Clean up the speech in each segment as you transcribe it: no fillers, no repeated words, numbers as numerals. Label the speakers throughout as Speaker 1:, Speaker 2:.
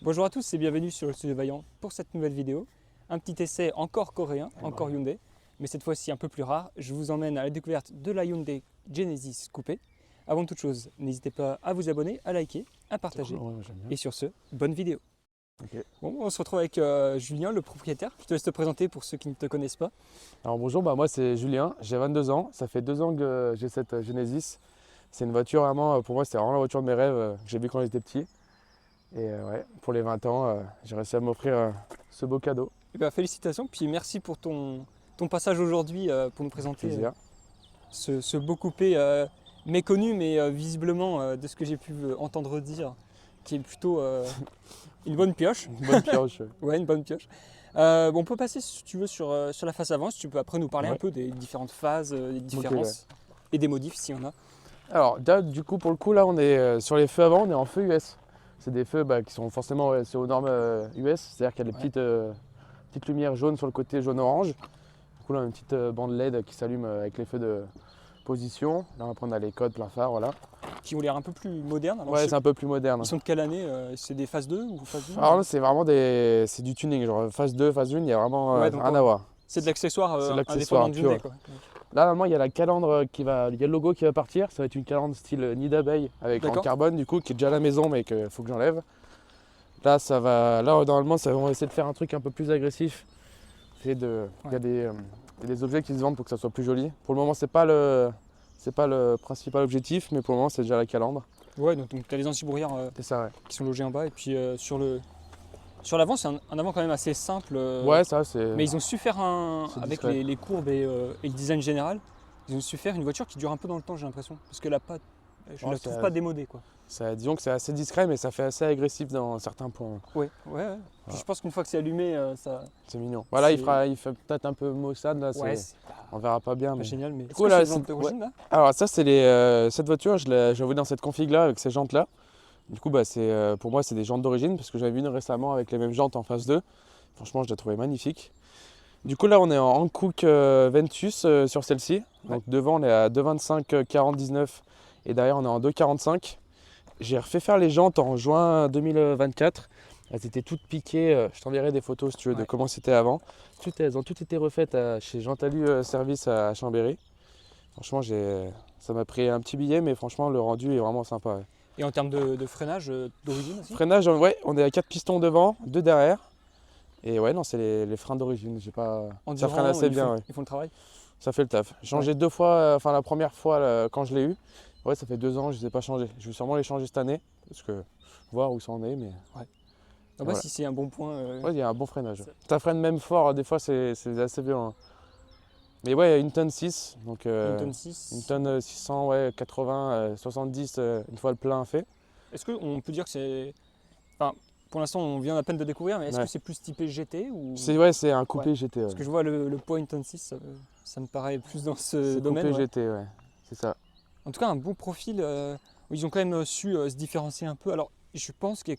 Speaker 1: Bonjour à tous et bienvenue sur le studio Vaillant pour cette nouvelle vidéo. Un petit essai encore coréen, encore Hyundai, mais cette fois-ci un peu plus rare. Je vous emmène à la découverte de la Hyundai Genesis Coupé. Avant toute chose, n'hésitez pas à vous abonner, à liker, à partager.
Speaker 2: Cool, ouais, j'aime bien.
Speaker 1: Et sur ce, bonne vidéo.
Speaker 2: Ok.
Speaker 1: Bon, on se retrouve avec Julien, le propriétaire. Je te laisse te présenter pour ceux qui ne te connaissent pas.
Speaker 2: Alors bonjour, moi c'est Julien, j'ai 22 ans. Ça fait 2 ans que j'ai cette Genesis. C'est une voiture vraiment, pour moi c'était vraiment la voiture de mes rêves que j'ai vue quand j'étais petit. Et ouais, pour les 20 ans, j'ai réussi à m'offrir ce beau cadeau.
Speaker 1: Eh bien, félicitations, puis merci pour ton passage aujourd'hui pour nous présenter
Speaker 2: Plaisir.
Speaker 1: ce beau coupé méconnu, mais visiblement, de ce que j'ai pu entendre dire, qui est plutôt une bonne pioche.
Speaker 2: Une bonne pioche.
Speaker 1: Ouais, une bonne pioche. Bon, on peut passer, si tu veux, sur la face avant. Si tu peux après nous parler un peu des différentes phases, des différences et des modifs, s'il y en a.
Speaker 2: Alors là, du coup, pour le coup, là on est sur les feux avant, on est en feu US. C'est des feux qui sont forcément c'est aux normes US, c'est-à-dire qu'il y a des petites lumières jaunes sur le côté jaune-orange. Du coup, là on a une petite bande LED qui s'allume avec les feux de position. Là après on a les codes plein phare, voilà.
Speaker 1: Qui ont l'air un peu plus modernes. Alors,
Speaker 2: Ouais, c'est un peu plus moderne.
Speaker 1: Ils sont de quelle année? C'est des phases 2 ou phase 1?
Speaker 2: Alors là, c'est vraiment c'est du tuning, genre phase 2, phase 1, il n'y a vraiment rien à voir.
Speaker 1: C'est de l'accessoire
Speaker 2: l'accessoire
Speaker 1: indépendant de Hyundai, quoi.
Speaker 2: Là, normalement, il y a la calandre il y a le logo qui va partir. Ça va être une calandre style nid d'abeille avec en carbone, du coup, qui est déjà à la maison, mais qu'il faut que j'enlève. Là, normalement, on va essayer de faire un truc un peu plus agressif. Il y a des objets qui se vendent pour que ça soit plus joli. Pour le moment, c'est pas le principal objectif, mais pour le moment, c'est déjà la calandre.
Speaker 1: Ouais, donc tu as les anti-brouillards qui sont logés en bas. Et puis sur l'avant, c'est un avant quand même assez simple.
Speaker 2: Ouais, ça, c'est.
Speaker 1: Mais ils ont su faire avec les courbes et le design général, ils ont su faire une voiture qui dure un peu dans le temps, j'ai l'impression. Parce que je ne la trouve pas démodée, quoi.
Speaker 2: Disons que c'est assez discret, mais ça fait assez agressif dans certains points.
Speaker 1: Ouais. Puis je pense qu'une fois que c'est allumé,
Speaker 2: c'est mignon. Voilà, il fait peut-être un peu maussade là. On verra pas bien.
Speaker 1: Pas
Speaker 2: Mais
Speaker 1: génial, mais.
Speaker 2: Du coup,
Speaker 1: là,
Speaker 2: là. Alors ça, c'est cette voiture, je l'ai vue dans cette config là avec ces jantes là. Du coup, pour moi, c'est des jantes d'origine parce que j'avais vu une récemment avec les mêmes jantes en phase 2. Franchement, je l'ai trouvé magnifique. Du coup, là, on est en Hankook Ventus sur celle-ci. Donc devant, on est à 2,25 40 et derrière, on est en 2,45. J'ai refait faire les jantes en juin 2024. Elles étaient toutes piquées. Je t'enverrai des photos si tu veux de comment c'était avant. Elles ont toutes été refaites chez Jean-Talus Service à Chambéry. Franchement, ça m'a pris un petit billet, mais franchement, le rendu est vraiment sympa. Ouais.
Speaker 1: Et en termes de freinage d'origine aussi?
Speaker 2: Freinage, ouais, on est à 4 pistons devant, 2 derrière. Et ouais, non, c'est les freins d'origine. Ça freine assez bien.
Speaker 1: Ils font le travail?
Speaker 2: Ça fait le taf. J'ai changé 2 fois, la première fois quand je l'ai eu. Ouais, ça fait 2 ans, je ne les ai pas changés. Je vais sûrement les changer cette année, parce que voir où ça en est. Mais...
Speaker 1: Ouais. Voilà. Si c'est un bon point.
Speaker 2: Ouais, il y a un bon freinage. Ça freine même fort, des fois c'est assez violent. Mais ouais, une tonne 6, donc une tonne 600, ouais, 80, 70 une fois le plein fait.
Speaker 1: Est-ce qu'on peut dire que c'est... Enfin, pour l'instant, on vient à peine de découvrir, mais est-ce que c'est plus typé GT ou...
Speaker 2: C'est un coupé GT.
Speaker 1: Parce que je vois le poids une tonne 6, ça me paraît plus dans ce domaine.
Speaker 2: Coupé GT, ouais, c'est ça.
Speaker 1: En tout cas, un bon profil où ils ont quand même su se différencier un peu. Alors, je pense que...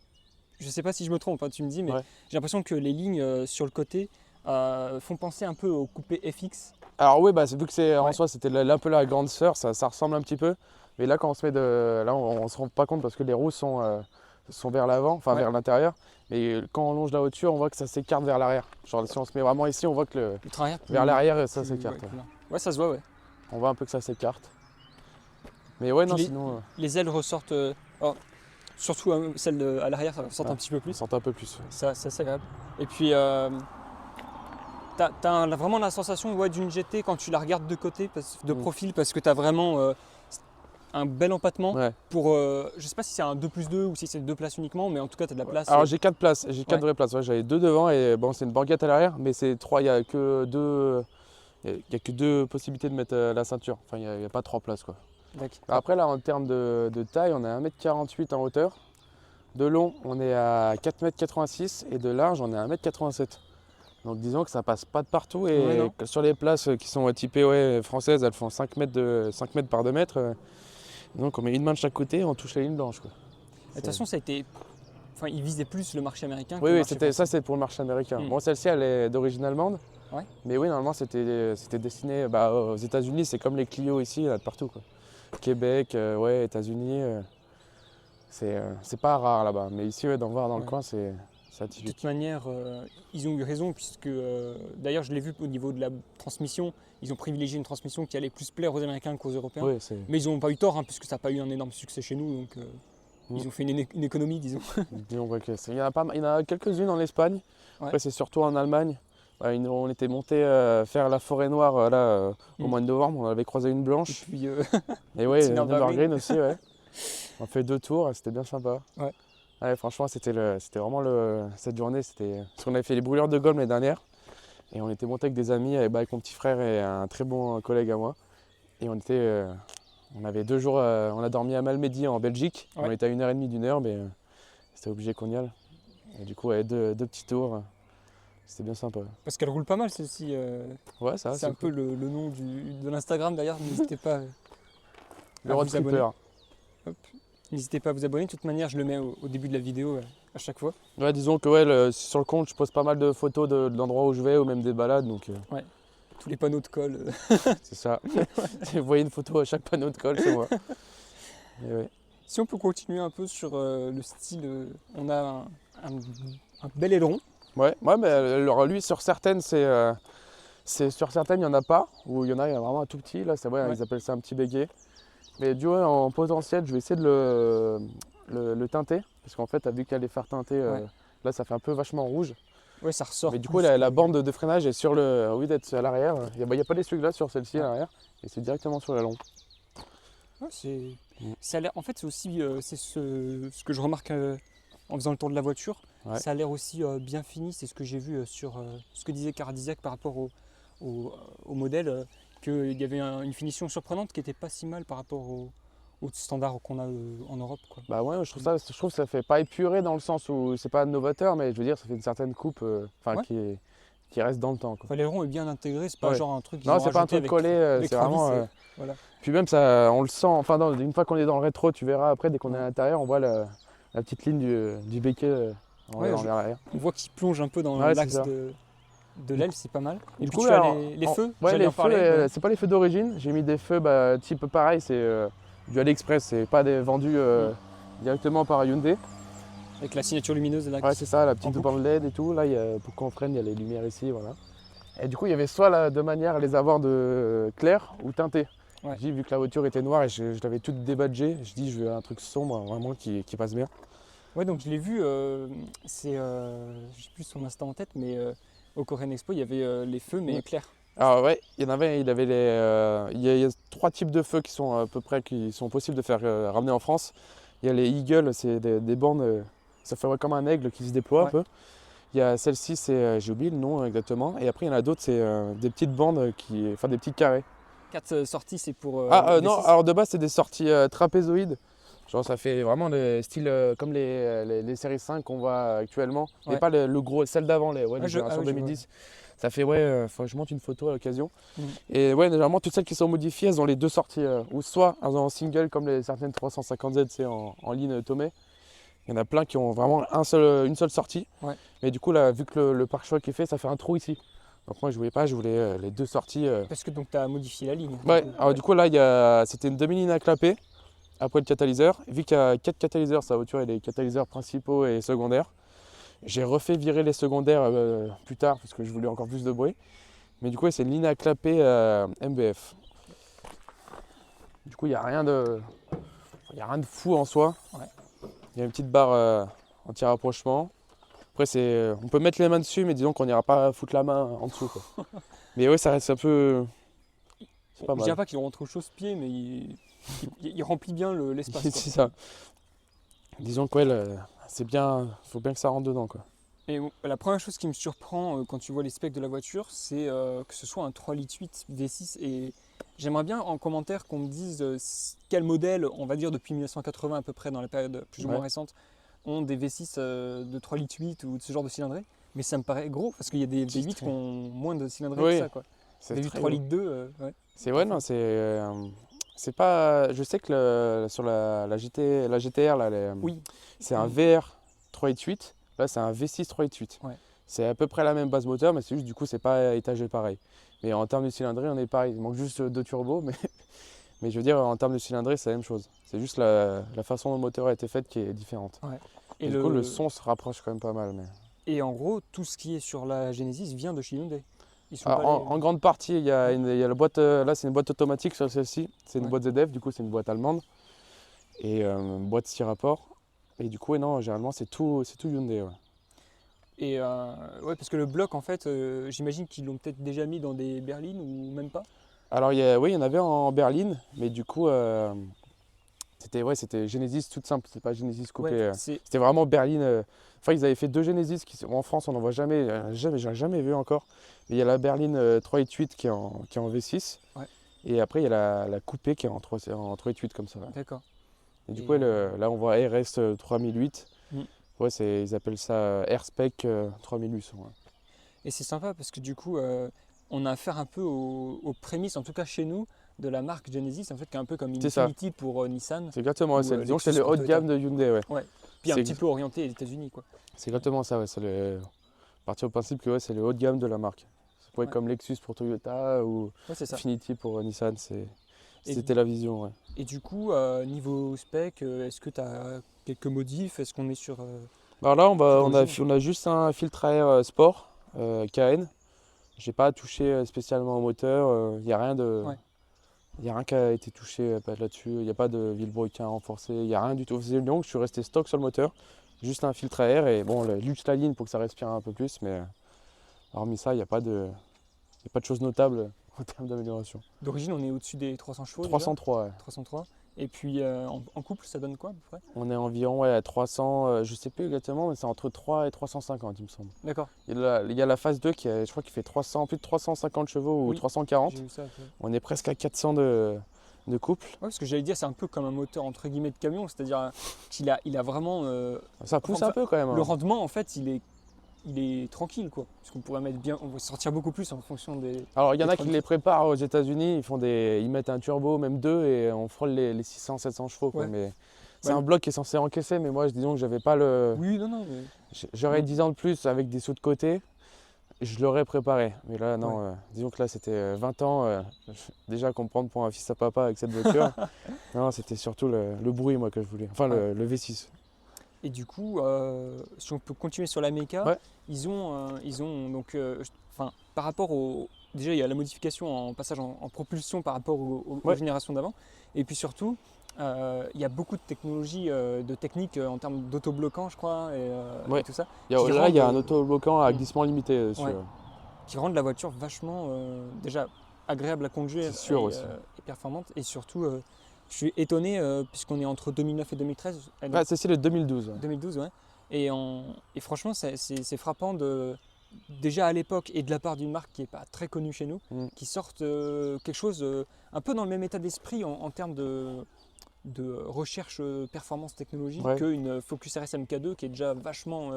Speaker 1: Je ne sais pas si je me trompe, hein, tu me dis, mais j'ai l'impression que les lignes sur le côté font penser un peu au coupé FX.
Speaker 2: Alors oui, vu que en soi c'était un peu la grande sœur, ça ressemble un petit peu. Mais là quand on se met là on se rend pas compte parce que les roues sont vers l'avant, enfin vers l'intérieur. Mais quand on longe la hauteur, on voit que ça s'écarte vers l'arrière. Genre si on se met vraiment ici, on voit que vers l'arrière ça s'écarte.
Speaker 1: Ouais, ça se voit, ouais.
Speaker 2: On voit un peu que ça s'écarte. Mais ouais, non, sinon...
Speaker 1: Les ailes ressortent... surtout celles à l'arrière, ça ressort un petit peu plus.
Speaker 2: Ça sort un peu plus.
Speaker 1: C'est assez agréable. Et puis... T'as vraiment la sensation d'une GT quand tu la regardes de côté, de profil, parce que tu as vraiment un bel empattement pour, je sais pas si c'est un 2+2 ou si c'est 2 places uniquement, mais en tout cas tu as de la place.
Speaker 2: Alors j'ai 4 places, j'ai 4 vraies places. Ouais, j'avais 2 devant et bon, c'est une banquette à l'arrière, mais c'est 3, il n'y a que 2 possibilités de mettre la ceinture. Enfin, il n'y a pas 3 places, quoi. Après là, en termes de taille, on est à 1,48 m en hauteur. De long, on est à 4,86 m et de large, on est à 1,87 m. Donc disons que ça passe pas de partout et sur les places qui sont typées françaises, elles font 5 mètres par 2 mètres. Donc on met une main de chaque côté et on touche la ligne blanche. De
Speaker 1: toute façon, ça a été... Enfin, ils visaient plus le marché américain.
Speaker 2: Oui, ça c'est pour le marché américain. Bon, celle-ci elle est d'origine allemande. Mais oui, normalement c'était destiné aux États-Unis, c'est comme les Clio ici, il y en a de partout, quoi. Québec, États-Unis. C'est pas rare là-bas. Mais ici, ouais, d'en voir dans le
Speaker 1: Ouais.
Speaker 2: coin, c'est
Speaker 1: De
Speaker 2: atypique.
Speaker 1: toute manière, ils ont eu raison, puisque d'ailleurs, je l'ai vu au niveau de la transmission, ils ont privilégié une transmission qui allait plus plaire aux Américains qu'aux Européens.
Speaker 2: Oui, c'est.
Speaker 1: Mais ils n'ont pas eu tort, hein, puisque ça n'a pas eu un énorme succès chez nous, donc
Speaker 2: Mm.
Speaker 1: ils ont fait une économie, disons.
Speaker 2: Disons, ouais, il y en a pas, il y en a quelques-unes en Espagne.
Speaker 1: Ouais.
Speaker 2: Après, c'est surtout en Allemagne. Ouais, on était monté faire la forêt noire au
Speaker 1: Mm.
Speaker 2: mois de novembre. On avait croisé une
Speaker 1: Et
Speaker 2: blanche.
Speaker 1: puis,
Speaker 2: Et ouais,
Speaker 1: Nürburgring.
Speaker 2: Nürburgring aussi, ouais. On a fait 2 tours, c'était bien sympa.
Speaker 1: Ouais.
Speaker 2: Ouais, franchement, c'était vraiment cette journée. Parce qu'on avait fait les brûlures de gomme l'année dernière. Et on était monté avec des amis, avec mon petit frère et un très bon collègue à moi. Et on avait 2 jours, on a dormi à Malmedy en Belgique.
Speaker 1: Ouais.
Speaker 2: On était à 1h30 d'1 heure, mais c'était obligé qu'on y aille. Et du coup, ouais, deux petits tours. C'était bien sympa.
Speaker 1: parce qu'elle roule pas mal, celle-ci.
Speaker 2: Ouais, ça,
Speaker 1: C'est un peu le nom de l'Instagram, d'ailleurs. N'hésitez pas
Speaker 2: le
Speaker 1: à
Speaker 2: road
Speaker 1: vous abonner.
Speaker 2: tripper.
Speaker 1: N'hésitez pas à vous abonner. De toute manière, je le mets au début de la vidéo à chaque fois.
Speaker 2: Ouais, disons que ouais, sur le compte, je pose pas mal de photos de l'endroit où je vais ou même des balades. Donc
Speaker 1: Tous les panneaux de colle.
Speaker 2: c'est ça. Vous voyez une photo à chaque panneau de colle, c'est moi. Et ouais.
Speaker 1: Si on peut continuer un peu sur le style, on a un bel aileron.
Speaker 2: Ouais, mais alors lui, sur certaines, sur certaines, il n'y en a pas. Ou il y en a vraiment un tout petit. Là, c'est vrai,
Speaker 1: Ouais.
Speaker 2: ils appellent ça un petit béguet. Mais du coup, en potentiel, je vais essayer de le teinter. Parce qu'en fait, vu qu'il y a les phares teintés,
Speaker 1: Ouais.
Speaker 2: là, ça fait un peu vachement rouge.
Speaker 1: Ouais, ça ressort.
Speaker 2: Mais du
Speaker 1: plus
Speaker 2: coup, la
Speaker 1: que-
Speaker 2: bande de freinage est sur le. Au lieu d'être à l'arrière, il n'y a pas d'essuie-glace sur celle-ci à
Speaker 1: Ouais.
Speaker 2: l'arrière. Et c'est directement sur l'allon.
Speaker 1: Ouais,
Speaker 2: Mm.
Speaker 1: ça a l'air. En fait, c'est aussi c'est ce que je remarque en faisant le tour de la voiture.
Speaker 2: Ouais.
Speaker 1: Ça a l'air aussi bien fini. C'est ce que j'ai vu sur ce que disait Cardisiac par rapport au modèle, qu'il y avait une finition surprenante qui n'était pas si mal par rapport aux standards qu'on a en Europe, quoi.
Speaker 2: Bah ouais, je trouve que ça fait pas épuré dans le sens où c'est pas novateur, mais je veux dire, ça fait une certaine coupe
Speaker 1: Ouais.
Speaker 2: qui reste dans le temps, quoi.
Speaker 1: Enfin, l'aileron est bien intégré. C'est pas
Speaker 2: Ouais.
Speaker 1: genre un truc qu'ils
Speaker 2: Non,
Speaker 1: ont
Speaker 2: c'est pas un
Speaker 1: rajouté
Speaker 2: truc collé,
Speaker 1: avec
Speaker 2: c'est
Speaker 1: trois
Speaker 2: vraiment.
Speaker 1: vis, voilà.
Speaker 2: Puis même, ça, on le sent, enfin, une fois qu'on est dans le rétro, tu verras après, dès qu'on est à l'intérieur, on voit la petite ligne du béquet
Speaker 1: Ouais,
Speaker 2: vers l'arrière.
Speaker 1: On voit qu'il plonge un peu dans
Speaker 2: Ouais, c'est
Speaker 1: l'axe
Speaker 2: ça.
Speaker 1: de l'aile, c'est pas mal. Et
Speaker 2: Du
Speaker 1: puis
Speaker 2: coup,
Speaker 1: tu
Speaker 2: là,
Speaker 1: as les feux,
Speaker 2: Ouais,
Speaker 1: j'allais
Speaker 2: les
Speaker 1: en parler.
Speaker 2: feux, c'est pas les feux d'origine. J'ai mis des feux type pareil, c'est du AliExpress, c'est pas des vendus directement par Hyundai.
Speaker 1: Avec la signature lumineuse là.
Speaker 2: Ouais, c'est ça, la petite
Speaker 1: boucle.
Speaker 2: bande LED et tout. Là, pour qu'on freine, il y a les lumières ici, voilà. Et du coup, il y avait soit là, deux manières à les avoir de clair ou teinté.
Speaker 1: Ouais.
Speaker 2: J'ai dit, vu que la voiture était noire et je l'avais toute débadgée, je dis, je veux un truc sombre, vraiment, qui passe bien.
Speaker 1: Ouais, donc je l'ai vu, c'est, j'ai plus son instant en tête, mais au Korean Expo, il y avait les feux, mais
Speaker 2: Mm.
Speaker 1: clairs.
Speaker 2: Alors ouais, il y en avait, il y a 3 types de feux qui sont à peu près qui sont possibles de faire ramener en France. Il y a les Eagle, c'est des bandes, ça fait comme un aigle qui se déploie un
Speaker 1: Ouais.
Speaker 2: peu. Il y a celle-ci, j'ai oublié le nom exactement. Et après il y en a d'autres, c'est des petites bandes enfin des petits carrés.
Speaker 1: 4 sorties, c'est pour.
Speaker 2: Non,
Speaker 1: V6.
Speaker 2: alors de base c'est des sorties trapézoïdes. Genre ça fait vraiment le style comme les séries 5 qu'on voit actuellement. Mais
Speaker 1: Ouais.
Speaker 2: pas le gros, celle d'avant, les
Speaker 1: Ah,
Speaker 2: générations
Speaker 1: oui, je
Speaker 2: 2010. Ça fait, ouais, faut que je monte une photo à l'occasion.
Speaker 1: Mhm.
Speaker 2: Et ouais, généralement, toutes celles qui sont modifiées, elles ont les deux sorties. Ou soit elles ont en single, comme certaines 350Z, c'est en ligne Tomei. Il y en a plein qui ont vraiment une seule sortie.
Speaker 1: Ouais.
Speaker 2: Mais du coup, là, vu que le pare-choc est fait, ça fait un trou ici. Donc moi, je voulais pas, je voulais les deux sorties.
Speaker 1: Parce que donc tu as modifié la ligne.
Speaker 2: Ouais, alors du coup, là, c'était une demi-ligne à clapper après le catalyseur. Vu qu'il y a 4 catalyseurs, sa voiture, il y a les catalyseurs principaux et secondaires. J'ai refait virer les secondaires plus tard parce que je voulais encore plus de bruit. Mais du coup, c'est une ligne à clapper MBF. Du coup, il n'y a rien de fou en soi.
Speaker 1: Ouais.
Speaker 2: Il y a une petite barre anti-rapprochement. Après, on peut mettre les mains dessus, mais disons qu'on n'ira pas foutre la main en dessous, quoi. Mais ouais, ça reste un peu. C'est pas
Speaker 1: Je
Speaker 2: mal.
Speaker 1: dirais pas qu'il rentre au chausse-pied, mais il remplit bien l'espace. quoi.
Speaker 2: C'est ça. Disons que ouais, c'est bien. Faut bien que ça rentre dedans, quoi.
Speaker 1: Et la première chose qui me surprend quand tu vois les specs de la voiture, c'est que ce soit un 3,8 litres V6. Et j'aimerais bien en commentaire qu'on me dise quel modèle, on va dire depuis 1980 à peu près, dans la période plus ou moins
Speaker 2: Ouais.
Speaker 1: récente, ont des V6 de 3,8 litres ou de ce genre de cylindrée. Mais ça me paraît gros parce qu'il y a des V8 qui ont moins de cylindrée
Speaker 2: Oui,
Speaker 1: que ça, quoi.
Speaker 2: C'est
Speaker 1: V8
Speaker 2: très
Speaker 1: 3
Speaker 2: gros.
Speaker 1: litres 2, ouais.
Speaker 2: C'est ouais, non, c'est pas. Je sais que sur la GTR, là,
Speaker 1: Oui.
Speaker 2: c'est un VR 388. Là, c'est un V6 388.
Speaker 1: Ouais.
Speaker 2: C'est à peu près la même base moteur, mais c'est juste du coup, c'est pas étagé pareil. Mais en termes de cylindrée, on est pareil. Il manque juste deux turbos, Mais je veux dire, en termes de cylindrée, c'est la même chose. C'est juste la façon dont le moteur a été fait qui est différente.
Speaker 1: Ouais.
Speaker 2: Et du coup, le son se rapproche quand même pas mal.
Speaker 1: Et en gros, tout ce qui est sur la Genesis vient de chez Hyundai. Ils sont
Speaker 2: Alors,
Speaker 1: pas
Speaker 2: en grande partie, il y a la boîte, là c'est une boîte automatique sur celle-ci. C'est une
Speaker 1: Ouais.
Speaker 2: boîte ZF, du coup c'est une boîte allemande. Et une boîte 6 rapports. Et du coup, non, généralement c'est tout Hyundai. Ouais.
Speaker 1: Et ouais, parce que le bloc, en fait, j'imagine qu'ils l'ont peut-être déjà mis dans des berlines ou même pas.
Speaker 2: Alors oui, il y en avait en berline, mais du coup c'était Genesis toute simple, c'est pas Genesis coupé.
Speaker 1: Ouais, c'est
Speaker 2: C'était vraiment berline. Enfin, ils avaient fait 2 Genesis en France, on n'en voit jamais, j'en ai jamais vu encore. Mais il y a la berline 388 qui est en V6.
Speaker 1: Ouais.
Speaker 2: Et après, il y a la coupée qui est en 388 comme ça. Ouais.
Speaker 1: d'accord.
Speaker 2: Et du
Speaker 1: Et,
Speaker 2: coup, là, on voit RS 3008.
Speaker 1: Mm.
Speaker 2: Ouais, ils appellent ça AirSpec 3800. Ouais.
Speaker 1: Et c'est sympa parce que du coup, on a affaire un peu aux prémices, en tout cas chez nous, de la marque Genesis, en fait, qui est un peu comme une
Speaker 2: C'est ça.
Speaker 1: Infiniti pour Nissan.
Speaker 2: C'est exactement,
Speaker 1: Ou,
Speaker 2: disons que c'est
Speaker 1: Lexus
Speaker 2: le
Speaker 1: pour
Speaker 2: haut de
Speaker 1: Toyota.
Speaker 2: gamme de Hyundai. Ouais.
Speaker 1: Ouais. Puis un
Speaker 2: C'est
Speaker 1: petit peu orienté aux États-Unis, quoi.
Speaker 2: C'est exactement ça. Ouais. Partir au principe que c'est le haut de gamme de la marque. Ça pourrait être
Speaker 1: Ouais.
Speaker 2: comme Lexus pour Toyota ou
Speaker 1: Ouais, c'est ça.
Speaker 2: Infiniti pour Nissan.
Speaker 1: Et-
Speaker 2: C'était la vision. Ouais.
Speaker 1: Et du coup, niveau spec, est-ce que tu as quelques modifs? Est-ce qu'on est sur.
Speaker 2: Alors là,
Speaker 1: d'origine.
Speaker 2: on a juste un filtre à air sport KN. J'ai pas touché spécialement au moteur. Il n'y a rien de.
Speaker 1: Ouais.
Speaker 2: Il n'y a rien qui a été touché là-dessus, il n'y a pas de vilebrequin renforcé, il n'y a rien du tout. Donc je suis resté stock sur le moteur, juste un filtre à air et bon, le luxe la ligne pour que ça respire un peu plus, mais hormis ça, il n'y a pas de choses notables en termes d'amélioration.
Speaker 1: D'origine, on est au-dessus des 300 chevaux. déjà
Speaker 2: 303, ouais.
Speaker 1: 303. Et puis en couple, ça donne quoi à peu près?
Speaker 2: On est environ à 300, je sais plus exactement, mais c'est entre 3 et 350 il me semble.
Speaker 1: D'accord.
Speaker 2: Il y a la phase 2 je crois qu'il fait plus de 350 chevaux ou
Speaker 1: Oui,
Speaker 2: 340.
Speaker 1: J'ai vu ça. Ouais,
Speaker 2: On est presque à 400 de couple.
Speaker 1: parce que j'allais dire, c'est un peu comme un moteur entre guillemets de camion, c'est-à-dire qu'il a vraiment.
Speaker 2: Ça pousse
Speaker 1: Enfin,
Speaker 2: un peu quand même.
Speaker 1: Le
Speaker 2: Hein.
Speaker 1: rendement, en fait, il est tranquille, quoi. Parce qu'on pourrait mettre bien. On va sortir beaucoup plus en fonction des.
Speaker 2: Alors il y en a qui
Speaker 1: Électronique.
Speaker 2: les préparent aux États-Unis, ils mettent un turbo, même deux, et on frôle les 600-700 chevaux. Quoi.
Speaker 1: Ouais.
Speaker 2: Mais c'est
Speaker 1: Ouais.
Speaker 2: un bloc qui est censé encaisser, mais moi disons que j'avais pas le.
Speaker 1: Oui, non, mais.
Speaker 2: J'aurais 10 ans de plus avec des sauts de côté, je l'aurais préparé. Mais là non, disons que là c'était 20 ans, déjà comprendre pour un fils à papa avec cette voiture. Non, c'était surtout le bruit moi que je voulais. Enfin
Speaker 1: Ouais.
Speaker 2: le V6.
Speaker 1: Et du coup, si on peut continuer sur la méca,
Speaker 2: Ouais.
Speaker 1: ils ont donc, enfin, par rapport au, déjà il y a la modification en passage en propulsion par rapport aux
Speaker 2: Ouais.
Speaker 1: générations d'avant, et puis surtout, il y a beaucoup de technologies, de techniques en termes d'autobloquant, je crois,
Speaker 2: Ouais.
Speaker 1: et tout ça,
Speaker 2: Il y
Speaker 1: qui
Speaker 2: a un
Speaker 1: rendent,
Speaker 2: autobloquant à glissement limité dessus.
Speaker 1: Ouais. qui rendent la voiture vachement déjà agréable à conduire
Speaker 2: C'est sûr
Speaker 1: et,
Speaker 2: aussi.
Speaker 1: et performante, et surtout, je suis étonné puisqu'on est entre 2009 et 2013.
Speaker 2: Ah, c'est le 2012. Ouais.
Speaker 1: 2012, ouais. Et franchement, c'est frappant déjà à l'époque et de la part d'une marque qui n'est pas très connue chez nous, qui sortent quelque chose un peu dans le même état d'esprit en termes de recherche performance technologique
Speaker 2: Ouais.
Speaker 1: qu'une Focus RS MK2 qui est déjà vachement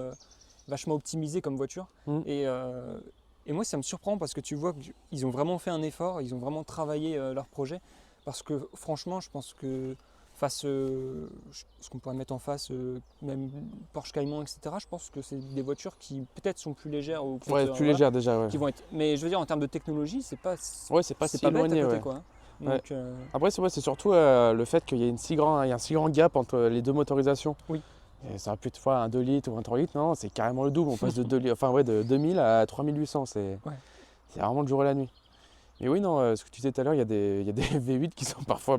Speaker 1: optimisée comme voiture. Et moi, ça me surprend parce que tu vois qu'ils ont vraiment fait un effort, ils ont vraiment travaillé leur projet. Parce que franchement, je pense que face, ce qu'on pourrait mettre en face, même Porsche Cayman, etc., je pense que c'est des voitures qui peut-être sont plus légères. Ou
Speaker 2: Ouais, plus légère déjà. Ouais.
Speaker 1: qui vont être, mais je veux dire, en termes de technologie, c'est pas
Speaker 2: Si
Speaker 1: bête
Speaker 2: éloigné.
Speaker 1: à côté,
Speaker 2: Ouais.
Speaker 1: quoi.
Speaker 2: Ouais.
Speaker 1: Donc,
Speaker 2: Après, c'est surtout le fait qu'il y ait il y a un si grand gap entre les deux motorisations.
Speaker 1: Oui.
Speaker 2: Et ça aurait pu être fois un 2 litres ou un 3 litres, non, c'est carrément le double. On passe de 2000 à 3800. C'est vraiment le jour et la nuit. Mais oui, non, ce que tu disais tout à l'heure, il y a des V8 qui sont parfois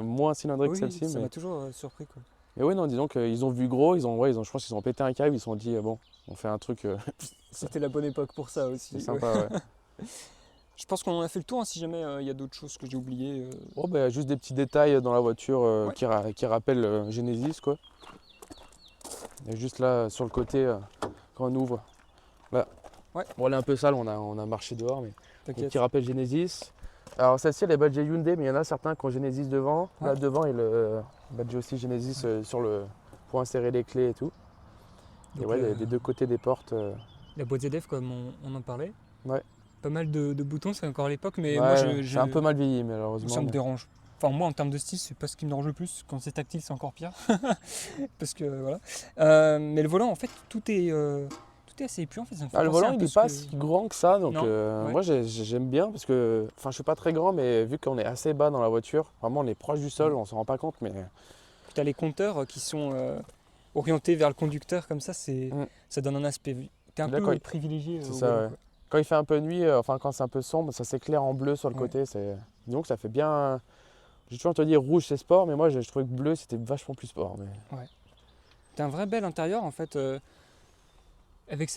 Speaker 2: moins cylindrés que
Speaker 1: oui,
Speaker 2: celle-ci.
Speaker 1: ça
Speaker 2: Mais...
Speaker 1: m'a toujours surpris, quoi.
Speaker 2: mais oui, non, disons qu'ils ont vu gros, je pense qu'ils ont pété un câble, ils se sont dit, bon, on fait un truc.
Speaker 1: C'était la bonne époque pour ça aussi.
Speaker 2: C'est sympa, ouais.
Speaker 1: Je pense qu'on en a fait le tour, hein, si jamais il y a d'autres choses que j'ai oubliées.
Speaker 2: Bon, bah, juste des petits détails dans la voiture qui rappellent Genesis, quoi. Et juste là, sur le côté, quand on ouvre, là.
Speaker 1: Ouais.
Speaker 2: Bon, elle est un peu sale, on a marché dehors, mais
Speaker 1: T'inquiète.
Speaker 2: qui rappelle Genesis. Alors celle-ci, elle est badgée Hyundai, mais il y en a certains qui ont Genesis devant.
Speaker 1: Ouais.
Speaker 2: Là, devant, il est badgé aussi Genesis pour insérer les clés et tout.
Speaker 1: Donc,
Speaker 2: et ouais, des deux côtés des portes.
Speaker 1: La boîte ZF, comme on en parlait.
Speaker 2: Ouais.
Speaker 1: Pas mal de boutons, c'est encore à l'époque, mais
Speaker 2: Ouais,
Speaker 1: moi,
Speaker 2: c'est un peu mal vieilli, malheureusement.
Speaker 1: ça me
Speaker 2: mais-
Speaker 1: dérange. Enfin, moi, en termes de style, c'est pas ce qui me dérange le plus. Quand c'est tactile, c'est encore pire. Parce que voilà. Mais le volant, en fait, tout est tout est assez épuré en fait. Ça me fait
Speaker 2: Le
Speaker 1: penser
Speaker 2: volant,
Speaker 1: un
Speaker 2: il
Speaker 1: peu
Speaker 2: n'est
Speaker 1: ce
Speaker 2: pas
Speaker 1: que-
Speaker 2: si grand que ça, donc
Speaker 1: Non, ouais.
Speaker 2: moi j'aime bien parce que, enfin, je suis pas très grand, mais vu qu'on est assez bas dans la voiture, vraiment on est proche du sol, on s'en rend pas compte, mais
Speaker 1: Puis t'as les compteurs qui sont orientés vers le conducteur comme ça,
Speaker 2: Mm.
Speaker 1: ça donne un aspect. T'es un
Speaker 2: Là,
Speaker 1: peu privilégié
Speaker 2: c'est
Speaker 1: au
Speaker 2: ça,
Speaker 1: volant,
Speaker 2: ouais.
Speaker 1: quoi.
Speaker 2: Quand il fait un peu nuit, enfin quand c'est un peu sombre, ça s'éclaire en bleu sur le
Speaker 1: Ouais.
Speaker 2: côté. Donc ça fait bien. J'ai toujours entendu dire rouge c'est sport, mais moi je trouvais que bleu c'était vachement plus sport. Mais...
Speaker 1: T'as un vrai bel intérieur en fait. Avec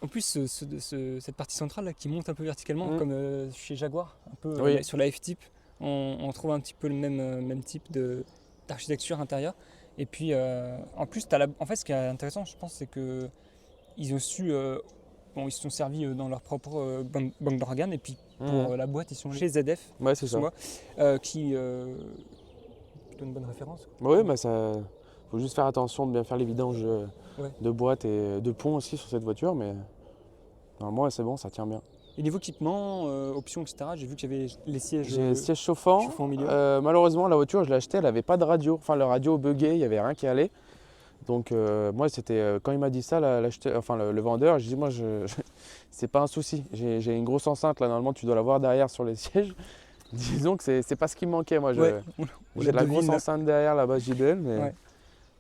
Speaker 1: en plus cette partie centrale là, qui monte un peu verticalement,
Speaker 2: Mm.
Speaker 1: comme chez Jaguar, un peu
Speaker 2: Oui.
Speaker 1: sur la F-Type, on trouve un petit peu le même type d'architecture intérieure. Et puis en plus, en fait, ce qui est intéressant, je pense, c'est que ils ont su, bon, ils se sont servis dans leur propre banque d'organes, et puis pour
Speaker 2: Mhm.
Speaker 1: la boîte, ils sont chez ZF,
Speaker 2: Ouais, c'est ça.
Speaker 1: moi, qui plutôt une bonne référence, quoi.
Speaker 2: Oui, mais ça. Faut juste faire attention de bien faire les vidanges
Speaker 1: Ouais.
Speaker 2: de boîte et de pont aussi sur cette voiture, mais normalement c'est bon, ça tient bien.
Speaker 1: Et niveau équipement, options, etc., j'ai vu qu'il y avait les sièges
Speaker 2: J'ai siège chauffant.
Speaker 1: chauffants au milieu.
Speaker 2: Malheureusement, la voiture, je l'ai achetée, elle n'avait pas de radio. Enfin, le radio buguait, il n'y avait rien qui allait. Donc, moi, c'était quand il m'a dit ça, le vendeur, j'ai dit, moi, c'est pas un souci. J'ai une grosse enceinte, là, normalement, tu dois la voir derrière sur les sièges. Disons que c'est pas ce qui me manquait. Moi,
Speaker 1: Ouais, on
Speaker 2: j'ai
Speaker 1: la
Speaker 2: la grosse
Speaker 1: devine, là.
Speaker 2: enceinte derrière la base JBL, mais
Speaker 1: Ouais.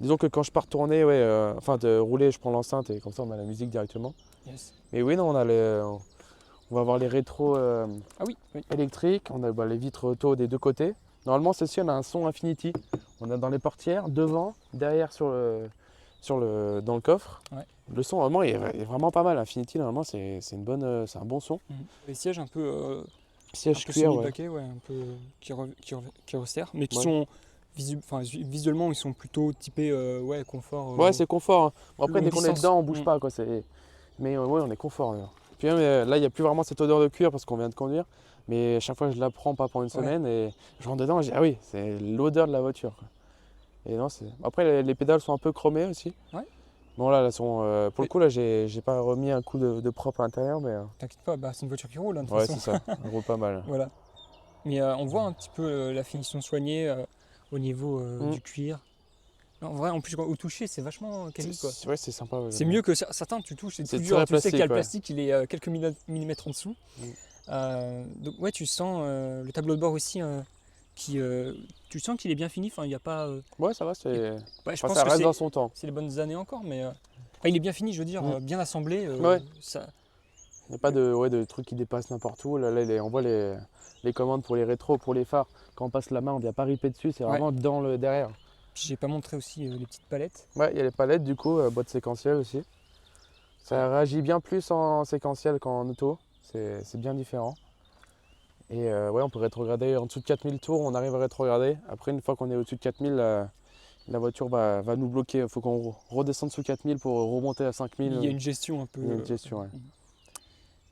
Speaker 2: disons que quand je pars tourner, de rouler, je prends l'enceinte et comme ça, on a la musique directement.
Speaker 1: Yes.
Speaker 2: Mais oui, non, on va avoir les rétros
Speaker 1: Ah oui, oui.
Speaker 2: électriques, on a les vitres auto des deux côtés. Normalement, celle-ci, on a un son Infinity. On a dans les portières, devant, derrière dans le coffre.
Speaker 1: Ouais.
Speaker 2: Le son, vraiment, est vraiment pas mal. Infinity, normalement, c'est un bon son.
Speaker 1: Les sièges un peu,
Speaker 2: Siège
Speaker 1: un peu
Speaker 2: cuir, ouais.
Speaker 1: semi-baquets, ouais, un peu qui resserrent, mais qui
Speaker 2: Ouais.
Speaker 1: sont visuellement, ils sont plutôt typés confort.
Speaker 2: Ouais, c'est confort, hein. Bon, après,
Speaker 1: longue
Speaker 2: dès qu'on est
Speaker 1: distance.
Speaker 2: dedans, on bouge
Speaker 1: Mm.
Speaker 2: pas, quoi. Mais ouais, on est confort. D'ailleurs. Puis même, là, il n'y a plus vraiment cette odeur de cuir parce qu'on vient de conduire. Mais à chaque fois, je la prends pas pendant une semaine et je rentre dedans, je dis, ah oui, c'est l'odeur de la voiture, quoi. Et non, après, les pédales sont un peu chromées aussi.
Speaker 1: Ouais.
Speaker 2: Bon, là, elles sont, pour le coup, là, j'ai pas remis un coup de propre à l'intérieur, mais
Speaker 1: T'inquiète pas, bah, c'est une voiture qui roule, hein, de toute
Speaker 2: ouais,
Speaker 1: façon.
Speaker 2: c'est ça. Elle roule pas mal.
Speaker 1: Voilà. Mais on voit un petit peu la finition soignée au niveau du cuir. En vrai, en plus, au toucher, c'est vachement quali, quoi.
Speaker 2: Ouais, c'est sympa. Ouais.
Speaker 1: C'est mieux que certains, tu touches, c'est
Speaker 2: C'est
Speaker 1: plus dur.
Speaker 2: très
Speaker 1: Tu sais qu'il y a le
Speaker 2: plastique,
Speaker 1: plastique, il est quelques millimètres en dessous. Donc ouais, tu sens le tableau de bord aussi, tu sens qu'il est bien fini. Enfin, il n'y a pas.
Speaker 2: Ouais, ça va,
Speaker 1: Ouais, je
Speaker 2: enfin,
Speaker 1: pense
Speaker 2: ça
Speaker 1: que
Speaker 2: reste dans son temps.
Speaker 1: c'est les bonnes années encore, mais il est bien fini, je veux dire, bien assemblé.
Speaker 2: Ouais.
Speaker 1: Ça...
Speaker 2: Il n'y a pas de trucs qui dépassent n'importe où. Là, on voit les commandes pour les rétros, pour les phares. Quand on passe la main, on ne vient pas riper dessus, c'est vraiment dans le derrière.
Speaker 1: Puis j'ai pas montré aussi les petites palettes.
Speaker 2: Ouais, il y a les palettes du coup, boîte séquentielle aussi. Ça réagit bien plus en séquentiel qu'en auto, c'est bien différent. Et ouais, on peut rétrograder en dessous de 4000 tours, on arrive à rétrograder. Après, une fois qu'on est au-dessus de 4000, la voiture va nous bloquer. Il faut qu'on redescende sous 4000 pour remonter à 5000.
Speaker 1: Il y a une gestion un peu.
Speaker 2: Il y a une gestion, ouais.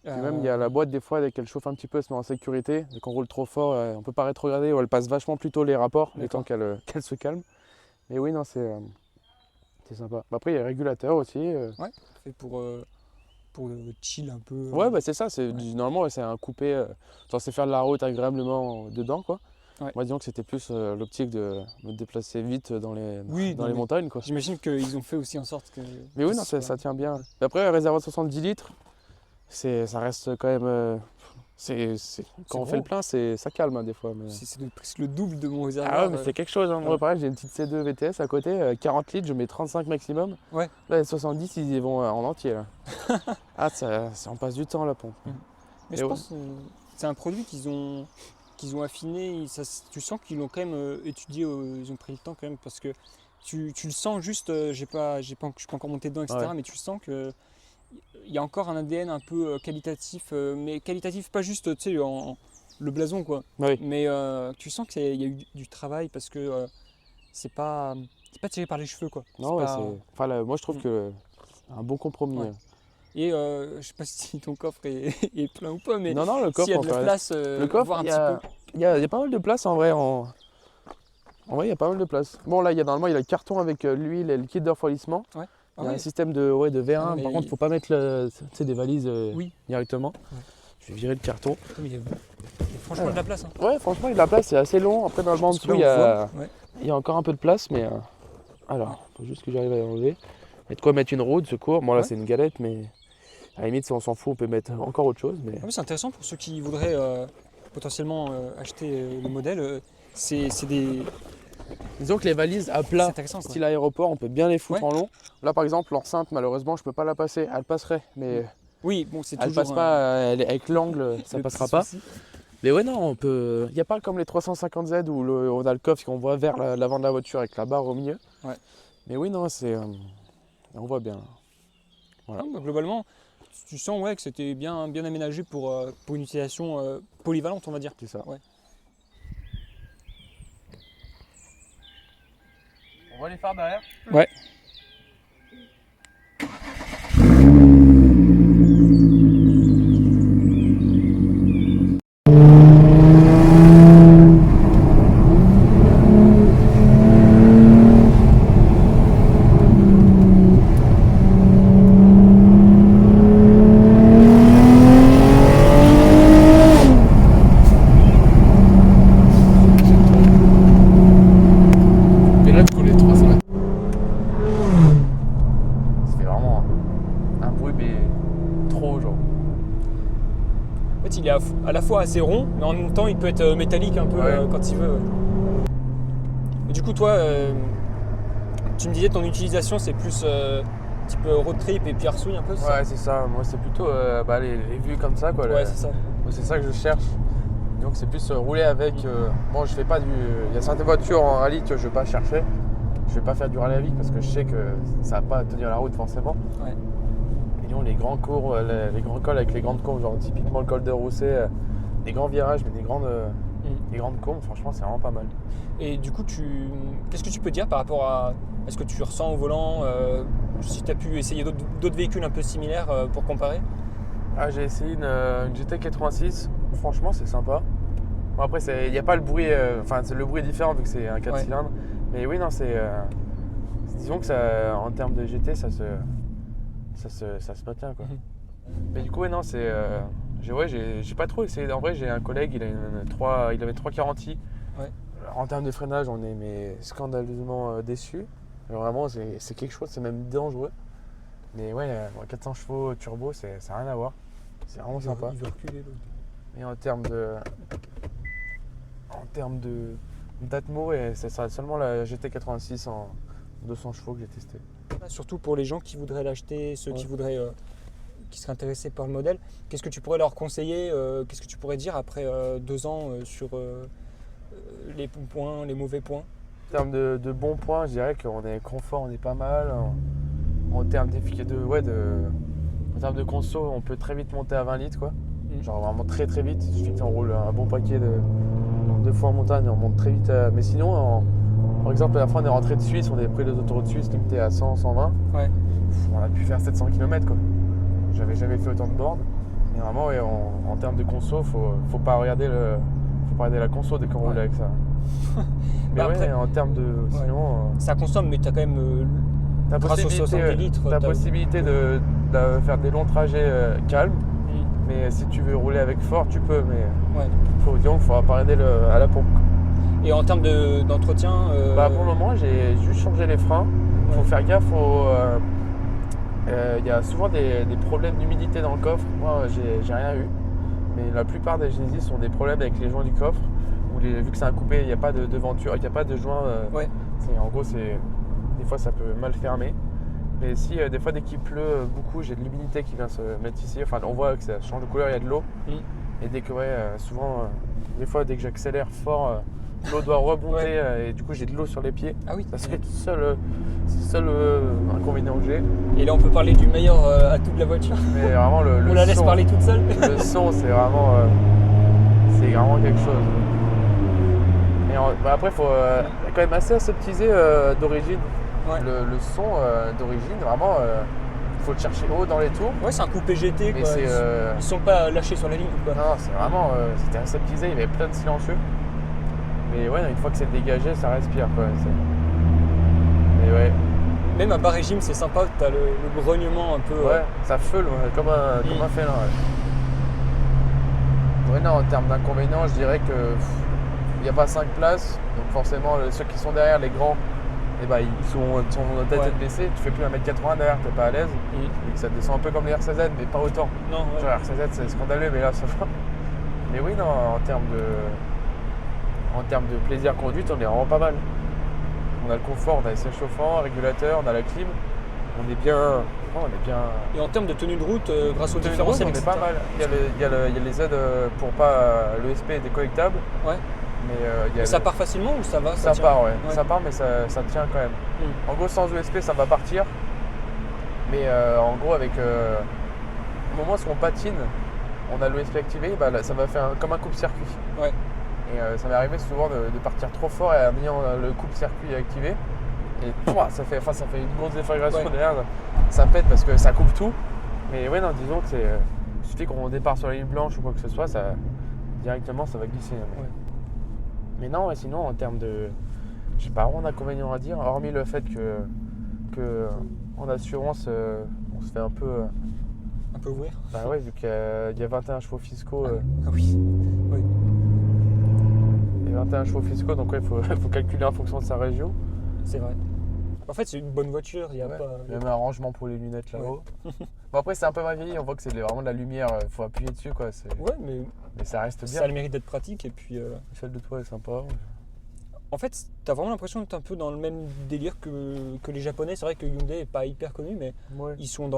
Speaker 1: Euh,
Speaker 2: Et même, il y a la boîte, des fois, dès qu'elle chauffe un petit peu, elle se met en sécurité. Dès qu'on roule trop fort, on ne peut pas rétrograder, ou elle passe vachement plus tôt les rapports, le temps qu'elle se calme. Mais oui, non, c'est sympa. Après, il y a le régulateur aussi.
Speaker 1: fait pour chill un peu.
Speaker 2: Ouais, bah c'est ça. Normalement, ouais, c'est un coupé. Censé faire de la route agréablement dedans, quoi.
Speaker 1: Ouais.
Speaker 2: Moi, disons que c'était plus l'optique de me déplacer vite dans les
Speaker 1: Oui,
Speaker 2: dans les montagnes, quoi.
Speaker 1: J'imagine qu'ils ont fait aussi en sorte que.
Speaker 2: Mais oui, non, ça tient bien. Mais après, un réservoir de 70 litres, ça reste quand même. Quand on fait le plein, ça calme, hein, des fois. Mais...
Speaker 1: C'est presque le double de mon réservoir.
Speaker 2: Ah ouais, mais c'est quelque chose. Hein. Moi, pareil, j'ai une petite C2 VTS à côté, 40 litres, je mets 35 maximum.
Speaker 1: Ouais.
Speaker 2: Là, les 70, ils y vont en entier. Là. On passe du temps à la pompe.
Speaker 1: Mais je pense que c'est un produit qu'ils ont affiné. Tu sens qu'ils l'ont quand même étudié, ils ont pris le temps quand même, parce que tu le sens juste. Je suis pas encore monté dedans, etc. Ouais. Mais tu sens que. Il y a encore un ADN un peu qualitatif, mais qualitatif pas juste le blason, quoi.
Speaker 2: Oui.
Speaker 1: Mais tu sens qu'il y a eu du travail, parce que c'est pas tiré par les cheveux, quoi.
Speaker 2: Non, ouais, moi je trouve que c'est un bon compromis.
Speaker 1: Ouais. Et je sais pas si ton coffre est plein ou pas, mais
Speaker 2: non, le coffre,
Speaker 1: s'il y a de la place,
Speaker 2: le coffre,
Speaker 1: voir un petit peu.
Speaker 2: Il y a pas mal de place en vrai. En vrai, il y a pas mal de place. Bon, là, normalement, il y a le carton avec l'huile et le kit de refroidissement.
Speaker 1: Ouais.
Speaker 2: Il y a un système de V1. Par contre, il ne faut pas mettre des valises directement. Ouais. Je vais virer le carton.
Speaker 1: Il y a franchement de la place. Hein.
Speaker 2: Ouais, franchement, il y a de la place. C'est assez long. Après, normalement, en dessous, il y a encore un peu de place. Mais alors, il faut juste que j'arrive à y enlever. Il y a de quoi mettre une roue de secours. Bon, là, c'est une galette, mais À la limite, si on s'en fout, on peut mettre encore autre chose. Mais...
Speaker 1: Ah oui, c'est intéressant pour ceux qui voudraient potentiellement acheter le modèle. C'est des...
Speaker 2: Disons que les valises à
Speaker 1: C'est
Speaker 2: plat,
Speaker 1: intéressant, quoi.
Speaker 2: style aéroport, on peut bien les foutre
Speaker 1: Ouais.
Speaker 2: en long. Là, par exemple, l'enceinte, malheureusement, je peux pas la passer. Elle passerait, mais
Speaker 1: Oui, bon, c'est
Speaker 2: elle
Speaker 1: toujours
Speaker 2: passe pas. Avec l'angle, ça
Speaker 1: le
Speaker 2: passera
Speaker 1: petit
Speaker 2: pas.
Speaker 1: souci.
Speaker 2: Mais ouais, non, on peut. Il n'y a pas comme les 350Z où on a le coffre qu'on voit vers l'avant de la voiture avec la barre au milieu.
Speaker 1: Ouais.
Speaker 2: Mais oui, non, c'est. On voit bien. Voilà.
Speaker 1: Non, bah, globalement, tu sens que c'était bien aménagé pour une utilisation polyvalente, on va dire.
Speaker 2: C'est ça.
Speaker 1: Ouais.
Speaker 2: On va les faire derrière.
Speaker 1: Ouais.
Speaker 2: Et là, du coup, les 300 mètres. Ça fait vraiment un bruit, mais trop, genre.
Speaker 1: En fait, il est à la fois assez rond, mais en même temps, il peut être métallique un peu
Speaker 2: Ouais.
Speaker 1: quand il veut. Et du coup, toi, tu me disais ton utilisation, c'est plus type road trip et pierre-souille un peu, c'est
Speaker 2: Ouais, c'est ça. Moi, c'est plutôt les vues comme ça, quoi.
Speaker 1: ça? Ouais, c'est ça.
Speaker 2: Moi, c'est ça que je cherche. Donc, c'est plus rouler avec. Bon, je fais pas du. Il y a certaines voitures en rallye que je vais pas chercher. Je vais pas faire du rallye à vide parce que je sais que ça va pas tenir la route forcément.
Speaker 1: Ouais.
Speaker 2: Et donc, les grands cours, les grands cols avec les grandes courbes, genre typiquement le col de Rousset, des grands virages, mais des grandes courbes, franchement, c'est vraiment pas mal.
Speaker 1: Et du coup, qu'est-ce que tu peux dire par rapport à ce que tu ressens au volant si tu as pu essayer d'autres véhicules un peu similaires pour comparer?
Speaker 2: Ah, j'ai essayé une GT86, franchement c'est sympa. Bon, après il n'y a pas le bruit, le bruit est différent vu que c'est un 4
Speaker 1: Ouais.
Speaker 2: cylindres. Mais oui, non, disons que ça, en termes de GT, ça se maintient, quoi. Mais du coup, ouais, non, j'ai pas trop essayé. En vrai, j'ai un collègue, il avait 340i.
Speaker 1: Ouais.
Speaker 2: En termes de freinage, on est mais scandaleusement déçus. Vraiment, c'est quelque chose, c'est même dangereux. Mais ouais, 400 chevaux turbo, ça n'a rien à voir. C'est vraiment sympa.
Speaker 1: Il veut reculer l'autre.
Speaker 2: Et en termes d'atmo, ça sera seulement la GT86 en 200 chevaux que j'ai testé.
Speaker 1: Surtout pour les gens qui voudraient l'acheter, ceux qui
Speaker 2: Ouais.
Speaker 1: voudraient, qui seraient intéressés par le modèle. Qu'est-ce que tu pourrais leur conseiller? Qu'est-ce que tu pourrais dire après 2 ans sur les bons points, les mauvais points?
Speaker 2: En termes de bons points, je dirais qu'on est confort, on est pas mal. En termes en termes de conso, on peut très vite monter à 20 litres, quoi. Genre vraiment très très vite. Il suffit qu'on roule un bon paquet de fois en montagne, on monte très vite. Mais sinon, par exemple, à la fin on est rentré de Suisse, on avait pris les autoroutes suisses limitées à 100, 120.
Speaker 1: Ouais.
Speaker 2: On a pu faire 700 km, quoi. J'avais jamais fait autant de bornes. Et vraiment, ouais, en termes de conso, faut pas regarder la conso dès qu'on roule avec ça. Mais
Speaker 1: Bah
Speaker 2: ouais,
Speaker 1: après-
Speaker 2: en termes de. Sinon,
Speaker 1: Ça consomme, mais tu as quand même
Speaker 2: t'as
Speaker 1: grâce aux 70 litres,
Speaker 2: t'as
Speaker 1: t'as-
Speaker 2: possibilité de faire des longs trajets calmes. Mais si tu veux rouler avec fort, tu peux. Mais
Speaker 1: Ouais.
Speaker 2: il faudra pas regarder à la pompe, quoi.
Speaker 1: Et en termes d'entretien,
Speaker 2: Pour le moment, j'ai juste changé les freins. Faut faire gaffe. Il y a souvent des problèmes d'humidité dans le coffre. Moi, j'ai rien eu. Mais la plupart des Genesis ont des problèmes avec les joints du coffre. Vu que c'est un coupé, il n'y a pas de venture, il n'y a pas de joint.
Speaker 1: Ouais.
Speaker 2: En gros, des fois, ça peut mal fermer. Mais si des fois, dès qu'il pleut beaucoup, j'ai de l'humidité qui vient se mettre ici. Enfin, on voit que ça change de couleur, il y a de l'eau. Et dès que, souvent, des fois, dès que j'accélère fort, l'eau doit remonter et du coup, j'ai de l'eau sur les pieds.
Speaker 1: Ah oui.
Speaker 2: Ça, c'est le seul inconvénient que j'ai.
Speaker 1: Et là, on peut parler du meilleur atout de la voiture.
Speaker 2: Mais vraiment, le
Speaker 1: On la laisse
Speaker 2: son,
Speaker 1: parler toute seule.
Speaker 2: le son, c'est vraiment quelque chose. Et après, il y a quand même assez aseptisé d'origine.
Speaker 1: Ouais.
Speaker 2: Le son d'origine, vraiment, il faut le chercher haut dans les tours.
Speaker 1: Ouais, c'est un coupé GT,
Speaker 2: Mais
Speaker 1: quoi.
Speaker 2: c'est.
Speaker 1: Ils sont pas lâchés sur la ligne, quoi.
Speaker 2: Non, c'est vraiment. C'était aseptisé, il y avait plein de silencieux. Mais ouais, une fois que c'est dégagé, ça respire, quoi. Mais ouais.
Speaker 1: Même à bas régime, c'est sympa, t'as le grognement un peu.
Speaker 2: Ouais, ça feule comme un félin. Ouais, non, en termes d'inconvénients, je dirais que il n'y a pas 5 places. Donc forcément, ceux qui sont derrière, les grands, et bah, ils sont ta tête baissée, tu fais plus 1m80 derrière, t'es pas à l'aise. Et que ça descend un peu comme les RCZ, mais pas autant.
Speaker 1: Non, ouais.
Speaker 2: Genre RCZ c'est scandaleux, mais là ça va. Mais oui, non, en termes de plaisir conduite, on est vraiment pas mal. On a le confort, on a les sièges chauffants, régulateur, on a la clim. On est bien.
Speaker 1: Et en termes de tenue de route, grâce aux
Speaker 2: Tenue de
Speaker 1: différentiels,
Speaker 2: route, on est
Speaker 1: etc.
Speaker 2: pas mal. Il y a les aides pour pas. L'ESP est déconnectable.
Speaker 1: Ouais.
Speaker 2: Mais il y a
Speaker 1: Ça part facilement ou ça va?
Speaker 2: Ça
Speaker 1: tient
Speaker 2: part, ouais. Ça part, mais ça tient quand même. En gros, sans ESP, ça va partir. Mais en gros, avec. Au moment où on patine, on a l'ESP activé, bah, là, ça va faire comme un coupe-circuit.
Speaker 1: Ouais.
Speaker 2: Et ça m'est arrivé souvent de partir trop fort et en ayant le coupe-circuit activé. Et ça fait une grosse déflagration derrière. Ça pète parce que ça coupe tout. Mais ouais, non, disons que il suffit qu'on départ sur la ligne blanche ou quoi que ce soit, directement ça va glisser. Mais non, ouais, sinon en termes de. J'ai pas vraiment d'inconvénients à dire, hormis le fait que en assurance, on se fait un peu.
Speaker 1: Un peu ouvrir.
Speaker 2: Bah ouais, vu qu'il y a 21 chevaux fiscaux.
Speaker 1: Ah oui.
Speaker 2: Il y a 21 chevaux fiscaux, donc ouais, il faut calculer en fonction de sa région.
Speaker 1: C'est vrai. En fait, c'est une bonne voiture, il y a pas.
Speaker 2: Il y a même un rangement pour les lunettes là-haut. Bon, après, c'est un peu mal vieilli, on voit que c'est vraiment de la lumière, il faut appuyer dessus quoi.
Speaker 1: Ouais, mais
Speaker 2: ça reste bien.
Speaker 1: ça a le mérite d'être pratique et puis.
Speaker 2: L'échelle de toit est sympa.
Speaker 1: En fait, t'as vraiment l'impression d'être un peu dans le même délire que les Japonais. C'est vrai que Hyundai est pas hyper connu, mais ils sont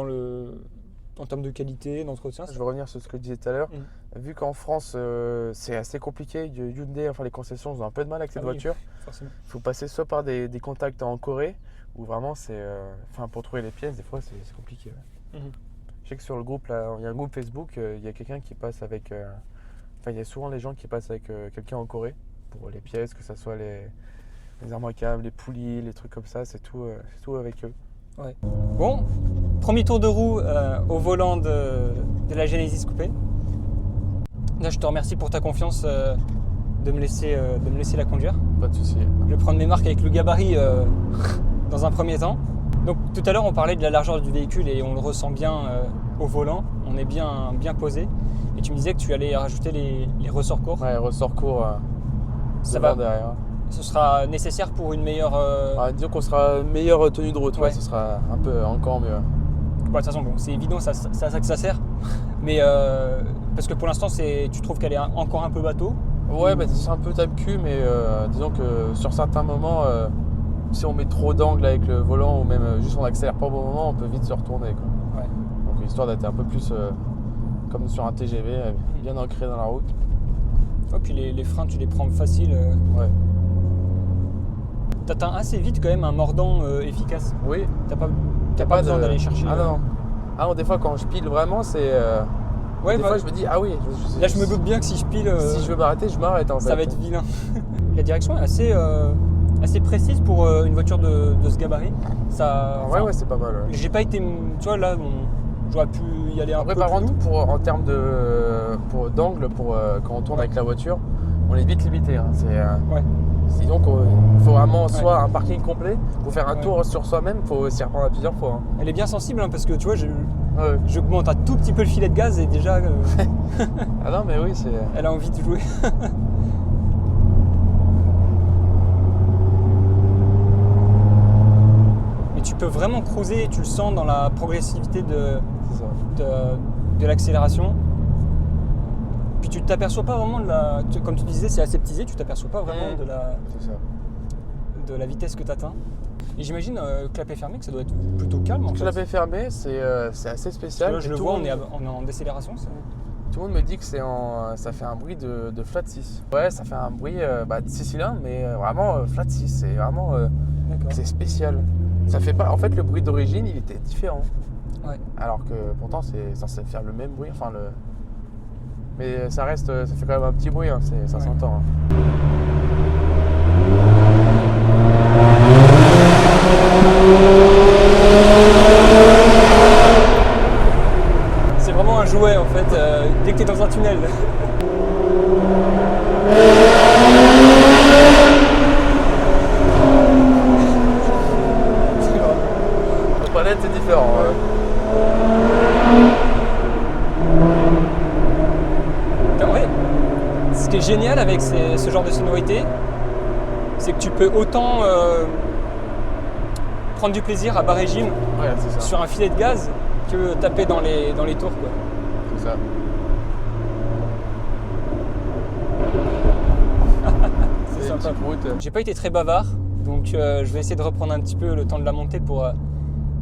Speaker 1: en termes de qualité, d'entretien.
Speaker 2: Je vais revenir sur ce que je disais tout à l'heure. Vu qu'en France, c'est assez compliqué, Hyundai, enfin les concessions ont un peu de mal avec cette voiture.
Speaker 1: Forcément.
Speaker 2: Il faut passer soit par des contacts en Corée, où vraiment c'est. Pour trouver les pièces, des fois c'est compliqué. Je sais que sur le groupe, là, il y a un groupe Facebook, il y a quelqu'un qui passe avec. Il y a souvent les gens qui passent avec quelqu'un en Corée pour les pièces, que ce soit les armes à câbles, les poulies, les trucs comme ça, c'est tout avec eux.
Speaker 1: Ouais. Bon, premier tour de roue au volant de la Genesis coupée. Là, je te remercie pour ta confiance de me laisser la conduire.
Speaker 2: Pas de souci.
Speaker 1: Je vais prendre mes marques avec le gabarit dans un premier temps. Donc tout à l'heure, on parlait de la largeur du véhicule et on le ressent bien au volant. On est bien posé. Et tu me disais que tu allais rajouter les ressorts courts.
Speaker 2: Ouais, ressorts courts
Speaker 1: ça va
Speaker 2: derrière.
Speaker 1: Ce sera nécessaire pour une meilleure.
Speaker 2: Disons qu'on sera meilleure tenue de route, ce sera un peu encore mieux.
Speaker 1: De toute façon, c'est évident, c'est à ça que ça sert. Mais parce que pour l'instant, tu trouves qu'elle est encore un peu bateau.
Speaker 2: Ouais, c'est un peu tape-cul, mais disons que sur certains moments, si on met trop d'angle avec le volant ou même juste on accélère pas au bon moment, on peut vite se retourner. Quoi.
Speaker 1: Ouais.
Speaker 2: Donc histoire d'être un peu plus comme sur un TGV, bien ancré dans la route.
Speaker 1: Oh, puis les freins, tu les prends facile.
Speaker 2: Ouais.
Speaker 1: T'atteins assez vite quand même un mordant efficace.
Speaker 2: Oui.
Speaker 1: T'as pas besoin d'aller chercher.
Speaker 2: Ah non, des fois quand je pile vraiment, c'est. Des fois je me dis, ah oui.
Speaker 1: Là je me doute bien que si je pile.
Speaker 2: Si je veux m'arrêter, je m'arrête en fait.
Speaker 1: Ça va être vilain. La direction est assez précise pour une voiture de ce gabarit.
Speaker 2: Ouais, c'est pas mal. Ouais.
Speaker 1: J'ai pas été. Tu vois, là, j'aurais pu y aller un peu plus.
Speaker 2: Par contre, en termes d'angle, quand on tourne avec la voiture, on est vite limité. Hein. Donc il faut vraiment soit un parking complet, pour faire un tour sur soi-même, il faut s'y reprendre à plusieurs fois. Hein.
Speaker 1: Elle est bien sensible hein, parce que tu vois, j'augmente un tout petit peu le filet de gaz et déjà.
Speaker 2: Ah non, mais oui, c'est.
Speaker 1: Elle a envie de jouer. Mais tu peux vraiment cruiser, tu le sens dans la progressivité de l'accélération. Puis tu t'aperçois pas vraiment comme tu disais, c'est aseptisé, tu t'aperçois pas vraiment de la vitesse que tu atteins. Et j'imagine clapet fermé, que ça doit être plutôt calme en fait.
Speaker 2: Clapet fermé, c'est assez spécial.
Speaker 1: Là, je le vois, on est en décélération.
Speaker 2: Tout le monde me dit que ça fait un bruit de flat 6. Ouais, ça fait un bruit de 6 cylindres, mais vraiment flat 6. C'est vraiment c'est spécial. Ça fait pas. En fait, le bruit d'origine, il était différent.
Speaker 1: Ouais.
Speaker 2: Alors que pourtant, c'est censé faire le même bruit. Mais ça fait quand même un petit bruit, hein, ça s'entend. Hein.
Speaker 1: C'est vraiment un jouet en fait, dès que tu es dans un tunnel.
Speaker 2: Le palette c'est différent.
Speaker 1: Ce qui est génial avec ce genre de sonorité, c'est que tu peux autant prendre du plaisir à bas régime
Speaker 2: Ouais, c'est ça.
Speaker 1: sur un filet de gaz que taper dans les tours, quoi.
Speaker 2: C'est ça.
Speaker 1: C'est
Speaker 2: Et une
Speaker 1: sympa.
Speaker 2: petite route.
Speaker 1: J'ai pas été très bavard, donc je vais essayer de reprendre un petit peu le temps de la montée pour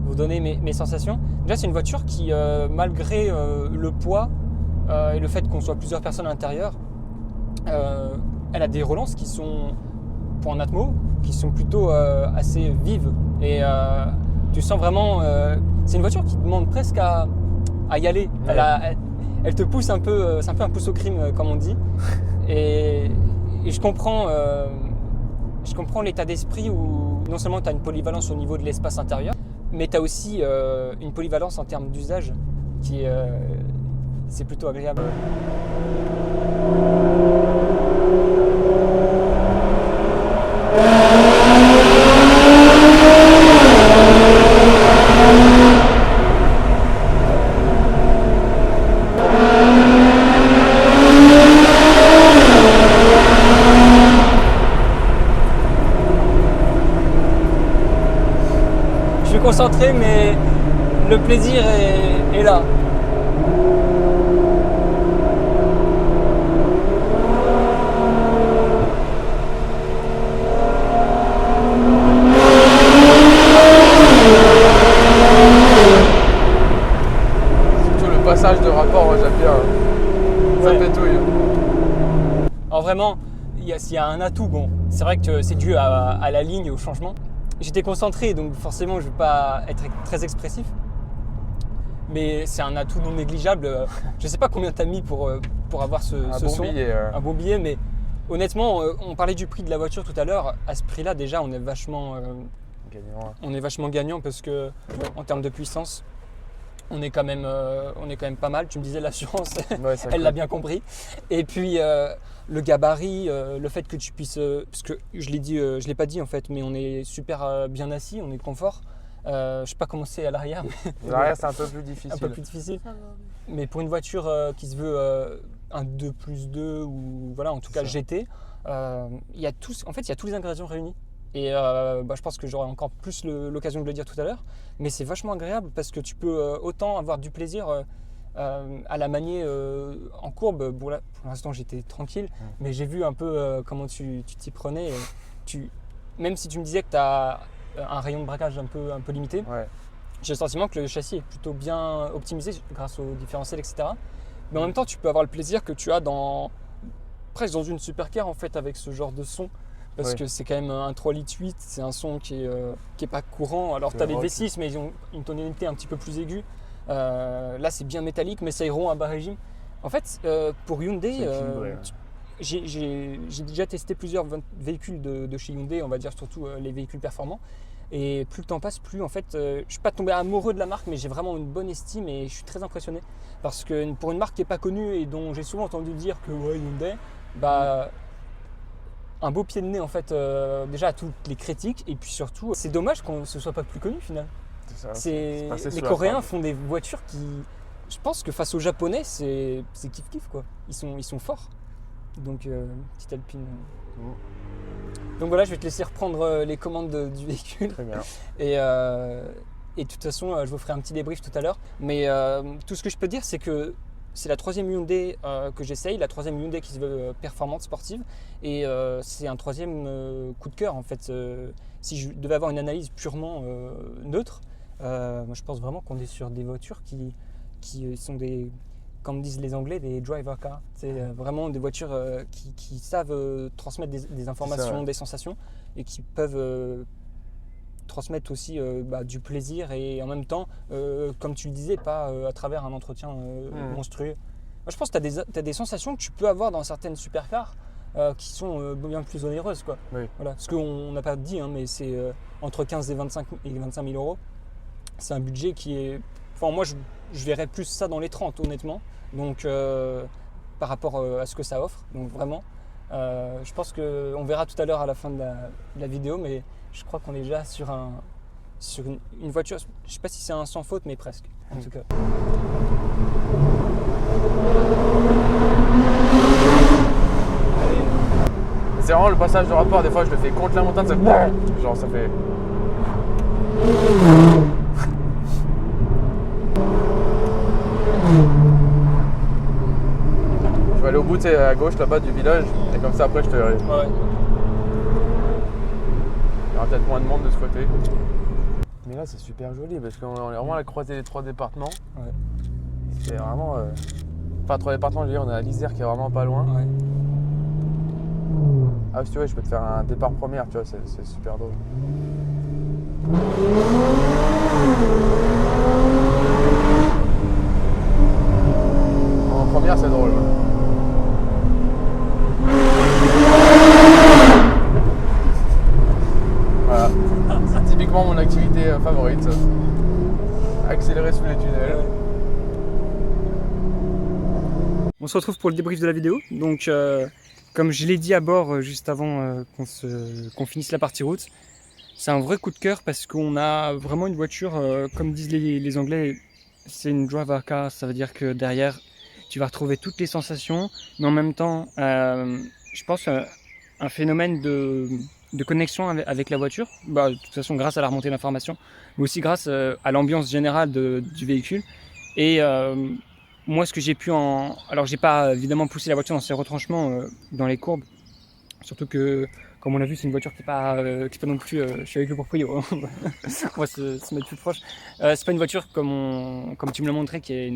Speaker 1: vous donner mes sensations. Déjà, c'est une voiture qui, malgré le poids et le fait qu'on soit plusieurs personnes à l'intérieur, elle a des relances qui sont, pour un Atmo, qui sont plutôt assez vives. Et tu sens vraiment... c'est une voiture qui demande presque à y aller.
Speaker 2: Ouais.
Speaker 1: Elle te pousse un peu, c'est un peu un pouce au crime, comme on dit. Et je comprends l'état d'esprit où non seulement tu as une polyvalence au niveau de l'espace intérieur, mais tu as aussi une polyvalence en termes d'usage qui est c'est plutôt agréable. Je suis concentré, mais le plaisir est là.
Speaker 2: Surtout le passage de rapport, moi, j'aime bien. Ça
Speaker 1: Ouais.
Speaker 2: pétouille.
Speaker 1: Alors vraiment, s'il y a un atout, bon, c'est vrai que c'est dû à la ligne, au changement. J'étais concentré, donc forcément je ne vais pas être très expressif. Mais c'est un atout non négligeable. Je ne sais pas combien tu as mis pour avoir ce
Speaker 2: Un bon
Speaker 1: son,
Speaker 2: billet.
Speaker 1: un bon billet, mais honnêtement, on parlait du prix de la voiture tout à l'heure. À ce prix-là, déjà, on est vachement gagnant parce que en termes de puissance, on est quand même pas mal. Tu me disais l'assurance,
Speaker 2: Ouais, ça
Speaker 1: elle
Speaker 2: coûte.
Speaker 1: l'a bien compris. Et puis le gabarit, le fait que tu puisses, parce que je l'ai pas dit en fait, mais on est super bien assis, on est confort. Je sais pas comment c'est à l'arrière, mais
Speaker 2: L'arrière, c'est un peu plus
Speaker 1: un
Speaker 2: difficile.
Speaker 1: peu plus difficile.
Speaker 3: Ça va.
Speaker 1: Mais pour une voiture qui se veut un 2+2 ou voilà, en tout cas
Speaker 2: C'est ça.
Speaker 1: GT, il y a tous les ingrédients réunis. Et je pense que j'aurai encore plus l'occasion de le dire tout à l'heure. Mais c'est vachement agréable parce que tu peux autant avoir du plaisir à la manier en courbe. Bon, là, pour l'instant, j'étais tranquille, mais j'ai vu un peu comment tu t'y prenais. Même si tu me disais que tu as un rayon de braquage un peu limité,
Speaker 2: Ouais.
Speaker 1: j'ai le sentiment que le châssis est plutôt bien optimisé grâce aux différentiels, etc. Mais en même temps, tu peux avoir le plaisir que tu as presque dans une supercar en fait avec ce genre de son. Parce
Speaker 2: Ouais.
Speaker 1: que c'est quand même un 3,8 litres, c'est un son qui est pas courant. Alors
Speaker 2: C'est
Speaker 1: tu as les
Speaker 2: rock.
Speaker 1: V6, mais ils ont une tonalité un petit peu plus aiguë. Là, c'est bien métallique, mais c'est rond à bas régime. En fait, pour Hyundai,
Speaker 2: C'est équilibré, ouais.
Speaker 1: j'ai déjà testé plusieurs véhicules de chez Hyundai, on va dire surtout les véhicules performants. Et plus le temps passe, plus en fait, je suis pas tombé amoureux de la marque, mais j'ai vraiment une bonne estime et je suis très impressionné. Parce que pour une marque qui n'est pas connue et dont j'ai souvent entendu dire que ouais, Hyundai, un beau pied de nez en fait, déjà à toutes les critiques. Et puis surtout, c'est dommage qu'on ne soit pas plus connu finalement.
Speaker 2: C'est ça.
Speaker 1: C'est
Speaker 2: passé
Speaker 1: les
Speaker 2: sous la
Speaker 1: Coréens
Speaker 2: frappe.
Speaker 1: font des voitures qui, je pense que face aux Japonais, c'est kiff kiff quoi. Ils sont forts. Donc petite Alpine. Donc voilà, je vais te laisser reprendre les commandes du véhicule.
Speaker 2: Très bien.
Speaker 1: Et de toute façon, je vous ferai un petit débrief tout à l'heure. Mais tout ce que je peux dire, c'est que c'est la troisième Hyundai que j'essaye, la troisième Hyundai qui se veut performante, sportive. Et c'est un troisième coup de cœur en fait. Si je devais avoir une analyse purement neutre, moi, je pense vraiment qu'on est sur des voitures qui sont des, comme disent les Anglais, des driver cars. C'est vraiment des voitures qui savent transmettre des informations,
Speaker 2: ouais.
Speaker 1: des sensations et qui peuvent transmettre aussi du plaisir et en même temps, comme tu le disais, pas à travers un entretien monstrueux. Moi, je pense que tu as des sensations que tu peux avoir dans certaines supercars qui sont bien plus onéreuses. Quoi.
Speaker 2: Oui.
Speaker 1: Voilà. Parce qu'on n'a pas dit, hein, mais c'est entre 15 et 25 000 euros. C'est un budget qui est... Enfin, moi, je verrais plus ça dans les 30, honnêtement. Donc, par rapport à ce que ça offre. Donc, vraiment, je pense qu'on verra tout à l'heure à la fin de la vidéo, mais je crois qu'on est déjà sur une voiture. Je ne sais pas si c'est un sans faute, mais presque, en tout cas.
Speaker 2: C'est vraiment le passage de rapport, des fois je le fais contre la montagne, ça fait... Genre ça fait... Je vais aller au bout, tu sais, à gauche là-bas du village, et comme ça après je te verrai.
Speaker 1: Ouais.
Speaker 2: Il y aura peut-être moins de monde de ce côté. Mais là c'est super joli parce qu'on est vraiment à la croisée des 3 départements.
Speaker 1: Ouais.
Speaker 2: C'est vraiment. Enfin, 3 départements, je veux dire, on a l'Isère qui est vraiment pas loin.
Speaker 1: Ouais.
Speaker 2: Ah, si tu veux, je peux te faire un départ première, tu vois, c'est super drôle. En première, c'est drôle. Voilà. C'est typiquement mon activité favorite. Ça. Accélérer sous les tunnels.
Speaker 1: On se retrouve pour le débrief de la vidéo. Donc, comme je l'ai dit à bord juste avant qu'on finisse la partie route, c'est un vrai coup de cœur parce qu'on a vraiment une voiture, comme disent les Anglais, c'est une driver car, ça veut dire que derrière, tu vas retrouver toutes les sensations, mais en même temps, je pense un phénomène de connexion avec la voiture, bah, de toute façon grâce à la remontée d'informations, mais aussi grâce à l'ambiance générale du véhicule. Et moi, ce que j'ai pu en... Alors, j'ai pas évidemment poussé la voiture dans ses retranchements, dans les courbes, surtout que, comme on l'a vu, c'est une voiture qui n'est pas non plus... je suis avec le proprio, on va se mettre plus proche. C'est pas une voiture, comme tu me l'as montré, qui est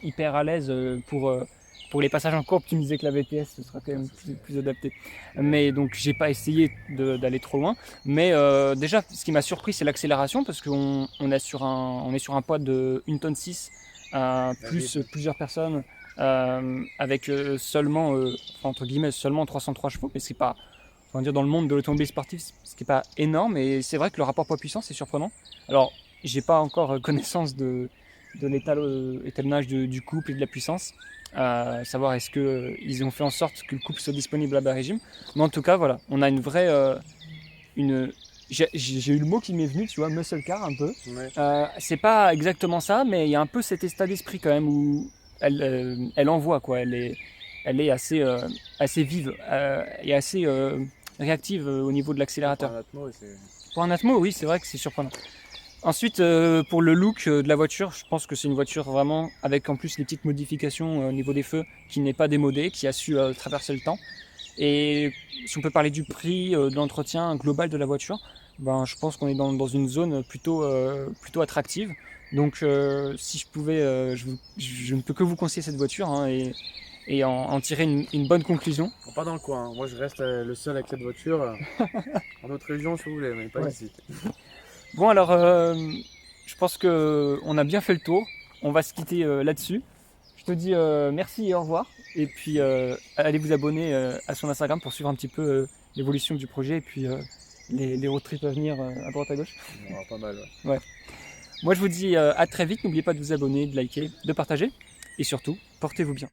Speaker 1: hyper à l'aise pour les passages en courbe. Tu me disais que la VTS, ce sera quand même plus adapté. Mais donc, j'ai pas essayé d'aller trop loin. Mais déjà, ce qui m'a surpris, c'est l'accélération, parce qu'on est sur un poids de 1,6 tonne, plus plusieurs personnes, avec seulement, entre guillemets, seulement 303 chevaux, mais c'est pas... On va dire dans le monde de l'automobile sportive, ce qui n'est pas énorme, et c'est vrai que le rapport poids-puissance est surprenant. Alors, j'ai pas encore connaissance de l'étalonnage du couple et de la puissance, savoir est-ce qu'ils ont fait en sorte que le couple soit disponible à bas régime, mais en tout cas, voilà, on a une vraie... J'ai eu le mot qui m'est venu, tu vois, muscle car un peu. Ouais. C'est pas exactement ça, mais il y a un peu cet état d'esprit quand même où elle envoie, quoi. Elle est assez vive et assez réactive au niveau de l'accélérateur. Pour un Atmo, oui, c'est vrai que c'est surprenant. Ensuite, pour le look de la voiture, je pense que c'est une voiture vraiment avec en plus les petites modifications au niveau des feux qui n'est pas démodée, qui a su traverser le temps. Et si on peut parler du prix, de l'entretien global de la voiture, ben, je pense qu'on est dans une zone plutôt attractive. Donc si je pouvais, je ne peux que vous conseiller cette voiture, hein, et en tirer une bonne conclusion.
Speaker 2: Pas dans le coin, hein. Moi je reste le seul avec cette voiture. En d'autres régions si vous voulez, mais pas ici.
Speaker 1: Bon alors, je pense qu'on a bien fait le tour. On va se quitter là-dessus. Je te dis merci et au revoir. Et puis allez vous abonner à son Instagram pour suivre un petit peu l'évolution du projet et puis les road trips à venir à droite à gauche.
Speaker 2: Pas mal,
Speaker 1: ouais. Moi je vous dis à très vite. N'oubliez pas de vous abonner, de liker, de partager. Et surtout, portez-vous bien.